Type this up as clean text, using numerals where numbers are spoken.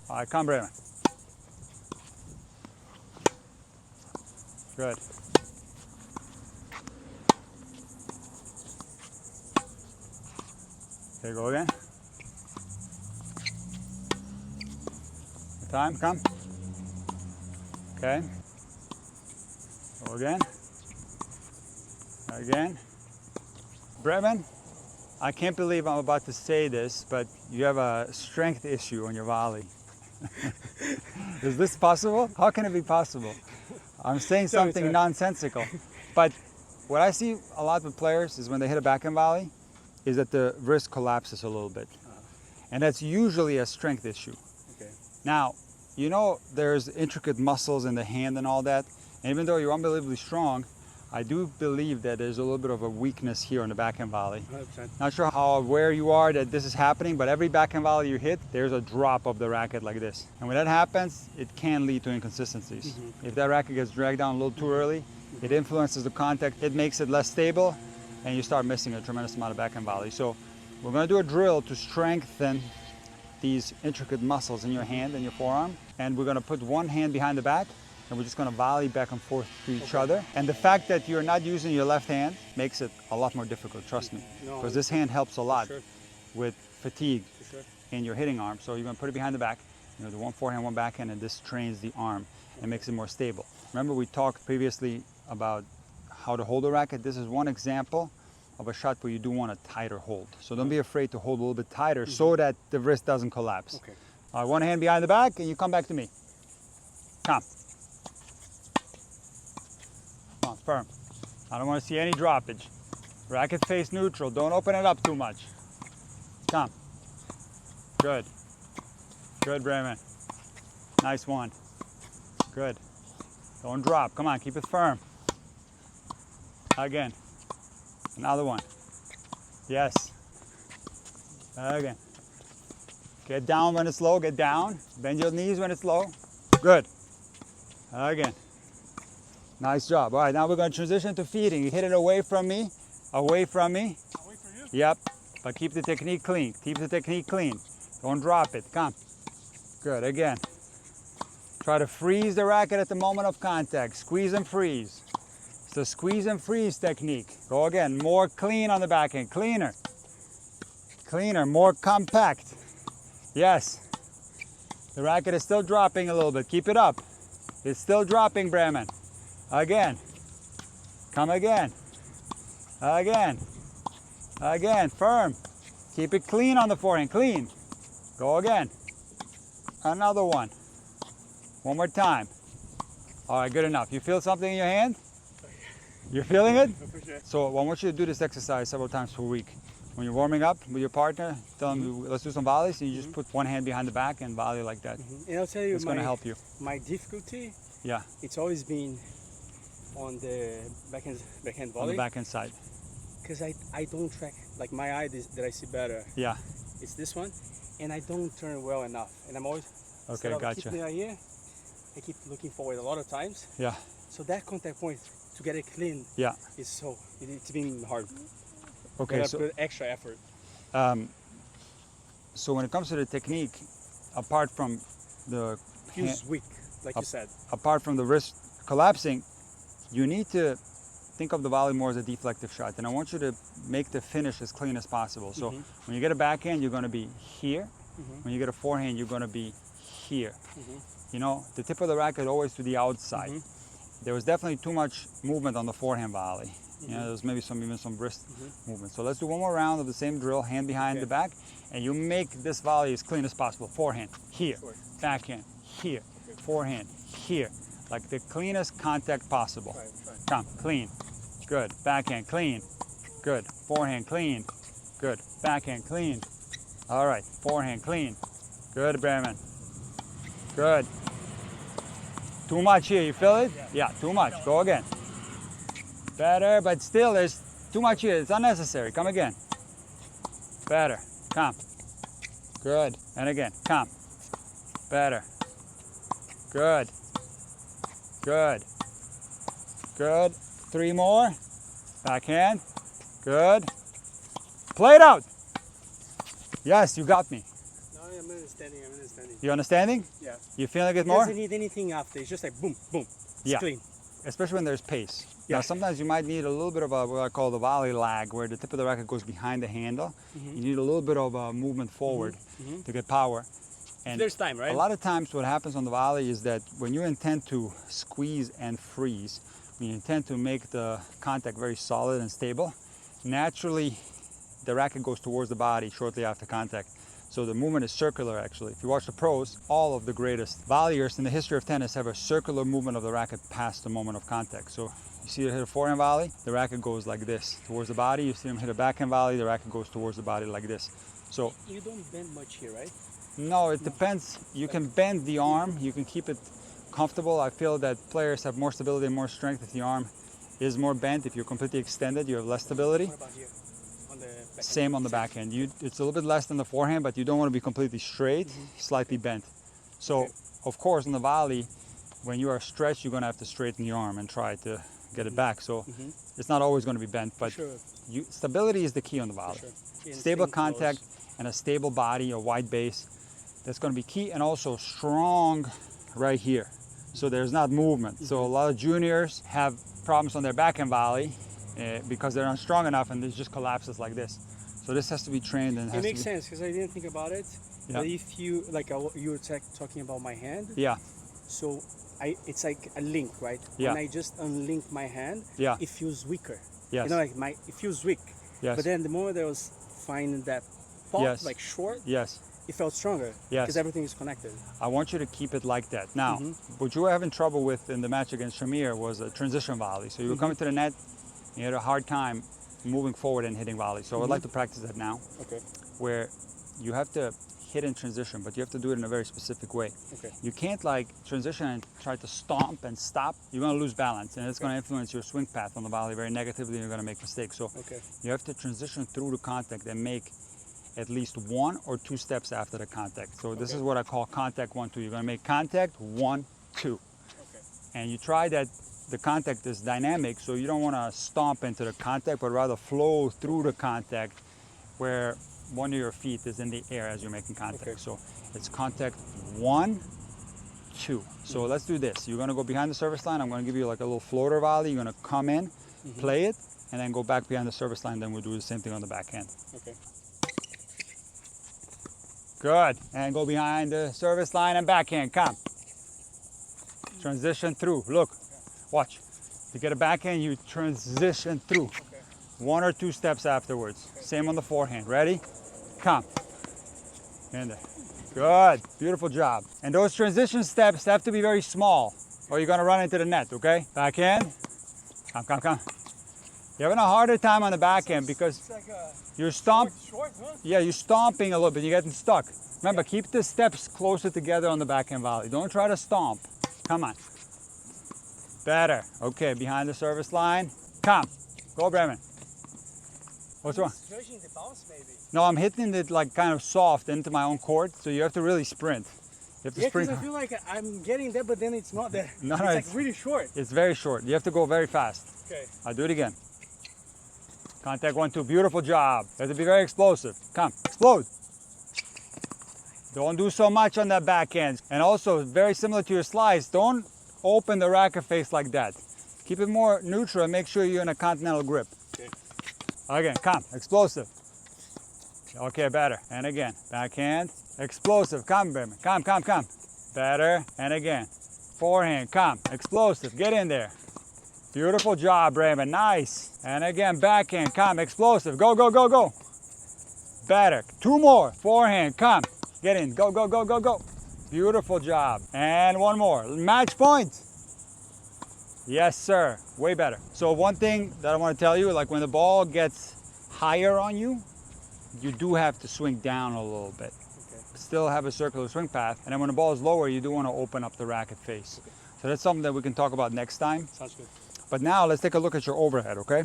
All right, come, Bremen. Good. Okay, go again. Time, come. Okay. Go again. Again. Bremen, I can't believe I'm about to say this, but you have a strength issue on your volley. Is this possible? How can it be possible? I'm saying something nonsensical. But what I see a lot with players is when they hit a backhand volley, is that the wrist collapses a little bit. And that's usually a strength issue. Okay. Now, you know there's intricate muscles in the hand and all that. And even though you're unbelievably strong, I do believe that there's a little bit of a weakness here on the backhand volley. 100%. Not sure how aware you are that this is happening, but every backhand volley you hit, there's a drop of the racket like this. And when that happens, it can lead to inconsistencies. If that racket gets dragged down a little too early, it influences the contact, it makes it less stable, and you start missing a tremendous amount of backhand volley. So we're going to do a drill to strengthen these intricate muscles in your hand and your forearm. And we're going to put one hand behind the back, and we're just going to volley back and forth to each other. And the fact that you're not using your left hand makes it a lot more difficult, trust me. Because this hand helps a lot with fatigue in your hitting arm. So you're going to put it behind the back, do one forehand, one backhand, and this trains the arm and makes it more stable. Remember we talked previously about how to hold a racket. This is one example of a shot where you do want a tighter hold. So don't be afraid to hold a little bit tighter so that the wrist doesn't collapse. Okay. All right, one hand behind the back, and you come back to me. Come. Come on, firm. I don't want to see any droppage. Racket face neutral. Don't open it up too much. Come. Good. Good, Bremen. Nice one. Good. Don't drop. Come on, keep it firm. Again. Another one. Yes. Again. Get down when it's low. Get down. Bend your knees when it's low. Good. Again. Nice job. All right, now we're going to transition to feeding. You hit it away from me. Away from me. Away from you? Yep. But keep the technique clean. Keep the technique clean. Don't drop it. Come. Good. Again. Try to freeze the racket at the moment of contact. Squeeze and freeze. It's the squeeze and freeze technique. Go again. More clean on the backhand. Cleaner. Cleaner. More compact. Yes. The racket is still dropping a little bit. Keep it up. It's still dropping, Bremen. Again. Come again. Again. Again. Firm. Keep it clean on the forehand. Clean. Go again. Another one. One more time. All right, good enough. You feel something in your hand? You're feeling it? So I want you to do this exercise several times per week. When you're warming up with your partner, tell them, let's do some volleys, and you just put one hand behind the back and volley like that. And I'll tell you, it's going to help you. My difficulty, yeah, it's always been on the backhand volley. On the backhand side. Because I don't track, like my eye that I see better. Yeah. It's this one, and I don't turn well enough. And I'm always, okay, gotcha. Keeping it here, I keep looking forward a lot of times. Yeah. So that contact point, to get it clean, yeah, is it's been hard. Okay, so put extra effort. So when it comes to the technique, apart from the feels weak, like you said. Apart from the wrist collapsing, you need to think of the volley more as a deflective shot. And I want you to make the finish as clean as possible. So when you get a backhand, you're going to be here. When you get a forehand, you're going to be here. You know, the tip of the racket always to the outside. There was definitely too much movement on the forehand volley. You know, there's maybe even some wrist movement. So let's do one more round of the same drill, hand behind the back, and you make this volley as clean as possible. Forehand, here. Backhand, here. Forehand, here. Like the cleanest contact possible. Come, clean. Good. Backhand, clean. Good. Forehand, clean. Good. Backhand, clean. All right. Forehand, clean. Good, Bremen. Good. Too much here. You feel it? Yeah, too much. Go again. Better, but still there's too much here. It's unnecessary. Come again. Better. Come. Good. And again. Come. Better. Good. Good. Good. 3 more. Backhand. Good. Play it out. Yes, you got me. No, I'm understanding. You understanding? Yeah. You feeling it It more? doesn't need anything after. It's just like boom, boom. It's Yeah. clean. Especially when there's pace. Yeah. Now sometimes you might need a little bit of a, what I call the volley lag, where the tip of the racket goes behind the handle. You need a little bit of a movement forward to get power. And There's time, right? a lot of times what happens on the volley is that when you intend to squeeze and freeze, when you intend to make the contact very solid and stable, naturally the racket goes towards the body shortly after contact. So the movement is circular actually. If you watch the pros, all of the greatest volleyers in the history of tennis have a circular movement of the racket past the moment of contact. So you see them hit a forehand volley, the racket goes like this towards the body. You see them hit a backhand volley, the racket goes towards the body like this. So you don't bend much here, right? no, it depends. You can bend the arm, you can keep it comfortable. I feel that players have more stability and more strength if the arm is more bent. If you're completely extended, you have less stability. What about here? On the backhand? Same on the backhand. It's a little bit less than the forehand, but you don't want to be completely straight, slightly bent. So, of course, on the volley, when you are stretched, you're going to have to straighten the arm and try to get it back. So it's not always going to be bent, but stability is the key on the volley. Stable contact and a stable body, a wide base, that's going to be key, and also strong right here. So there's not movement. So a lot of juniors have problems on their backhand volley because they're not strong enough, and it just collapses like this. So this has to be trained, and it makes sense because I didn't think about it. Yeah. But if you you were talking about my hand. Yeah. So it's like a link, right? Yeah. When I just unlink my hand, Yeah. it feels weaker. Yes. You know, like it feels weak. Yes. But then the moment I was finding that pop, Yes. like short, Yes. it felt stronger. Yes. Because everything is connected. I want you to keep it like that. Now, what you were having trouble with in the match against Shamir was a transition volley. So you were coming to the net, you had a hard time moving forward and hitting volley. So I'd like to practice that now. Okay. Where you have to hit in transition, but you have to do it in a very specific way. Okay. You can't like transition and try to stomp and stop. You're going to lose balance, and it's going to influence your swing path on the volley very negatively, and you're going to make mistakes. So you have to transition through the contact and make at least 1 or 2 steps after the contact. So this is what I call contact 1, 2. You're going to make contact 1, 2. And you try that the contact is dynamic, so you don't want to stomp into the contact, but rather flow through the contact where one of your feet is in the air as you're making contact. So it's contact 1, 2. So let's do this. You're going to go behind the service line. I'm going to give you like a little floater volley. You're going to come in, play it, and then go back behind the service line. Then we'll do the same thing on the backhand. Okay. Good. And go behind the service line and backhand. Come. Transition through. Look. Watch. To get a backhand, you transition through. 1 or 2 steps afterwards. Same on the forehand. Ready? Come. In there. Good. Beautiful job. And those transition steps have to be very small, or you're going to run into the net, okay? Backhand. Come, come, come. You're having a harder time on the backhand because you're yeah, you're stomping a little bit. You're getting stuck. Remember, keep the steps closer together on the backhand volley. Don't try to stomp. Come on. Better. Okay, behind the service line. Come. Go, Bremen. What's wrong? Judging the bounce, maybe. No, I'm hitting it like kind of soft into my own court, so you have to really sprint. You have to sprint. I feel like I'm getting there, but then it's not there. No, it's like really short. It's very short. You have to go very fast. Okay. I'll do it again. Contact 1, 2. Beautiful job. You have to be very explosive. Come, explode. Don't do so much on that backhand. And also, very similar to your slice, don't open the racket face like that. Keep it more neutral and make sure you're in a continental grip. Okay. Again, come, explosive. Okay, better. And again, backhand, explosive. Come, Bremen. Come, come, come. Better. And again, forehand, come, explosive. Get in there. Beautiful job, Bremen. Nice. And again, backhand, come, explosive. Go, go, go, go. Better. 2 more. Forehand, come. Get in. Go, go, go, go, go. Beautiful job. And 1 more. Match point. Yes, sir. Way better. So one thing that I want to tell you, like when the ball gets higher on you, you do have to swing down a little bit. Okay. Still have a circular swing path. And then when the ball is lower, you do want to open up the racket face. So that's something that we can talk about next time. Sounds good. But now let's take a look at your overhead, okay?